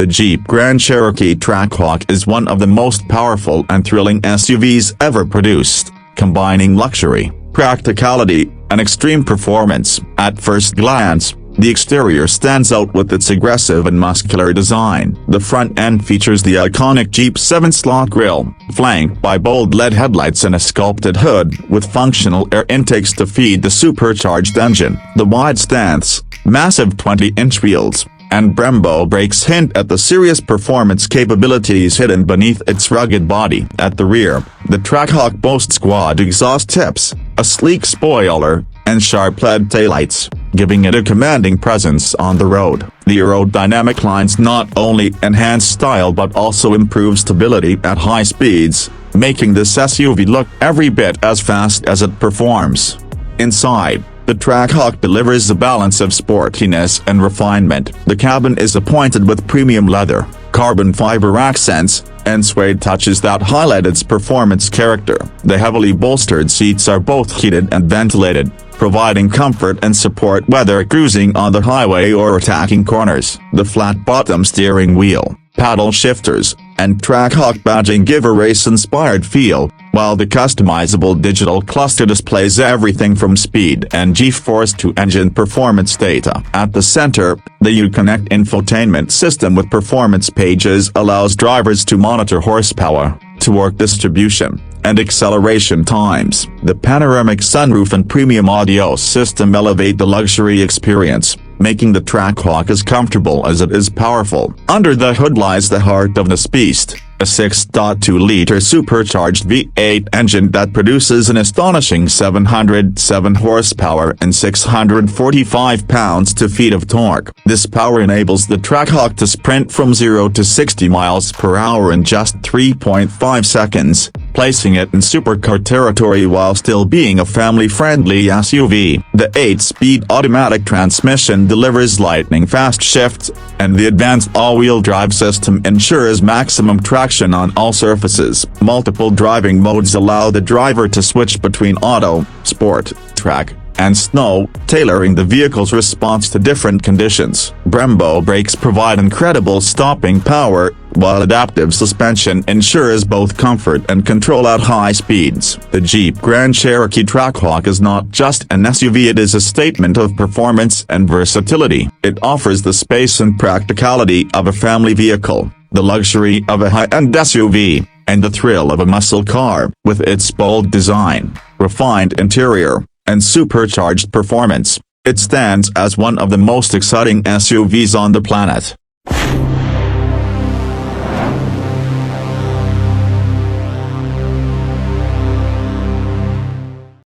The Jeep Grand Cherokee Trackhawk is one of the most powerful and thrilling SUVs ever produced, combining luxury, practicality, and extreme performance. At first glance, the exterior stands out with its aggressive and muscular design. The front end features the iconic Jeep 7-slot grille, flanked by bold LED headlights and a sculpted hood with functional air intakes to feed the supercharged engine. The wide stance, massive 20-inch wheels, and Brembo brakes hint at the serious performance capabilities hidden beneath its rugged body. At the rear, the Trackhawk boasts quad exhaust tips, a sleek spoiler, and sharp LED taillights, giving it a commanding presence on the road. The aerodynamic lines not only enhance style but also improve stability at high speeds, making this SUV look every bit as fast as it performs. Inside, the Trackhawk delivers a balance of sportiness and refinement. The cabin is appointed with premium leather, carbon fiber accents, and suede touches that highlight its performance character. The heavily bolstered seats are both heated and ventilated, providing comfort and support whether cruising on the highway or attacking corners. The flat-bottom steering wheel, paddle shifters, and Trackhawk badging give a race-inspired feel, while the customizable digital cluster displays everything from speed and G-force to engine performance data. At the center, the Uconnect infotainment system with performance pages allows drivers to monitor horsepower, torque distribution, and acceleration times. The panoramic sunroof and premium audio system elevate the luxury experience, making the Trackhawk as comfortable as it is powerful. Under the hood lies the heart of this beast, a 6.2-liter supercharged V8 engine that produces an astonishing 707 horsepower and 645 pounds-feet of torque. This power enables the Trackhawk to sprint from 0 to 60 miles per hour in just 3.5 seconds, placing it in supercar territory while still being a family-friendly SUV. The 8-speed automatic transmission delivers lightning-fast shifts, and the advanced all-wheel drive system ensures maximum traction on all surfaces. Multiple driving modes allow the driver to switch between auto, sport, track, and snow, tailoring the vehicle's response to different conditions. Brembo brakes provide incredible stopping power, while adaptive suspension ensures both comfort and control at high speeds. The Jeep Grand Cherokee Trackhawk is not just an SUV, it is a statement of performance and versatility. It offers the space and practicality of a family vehicle, the luxury of a high-end SUV, and the thrill of a muscle car. With its bold design, refined interior, and supercharged performance, it stands as one of the most exciting SUVs on the planet.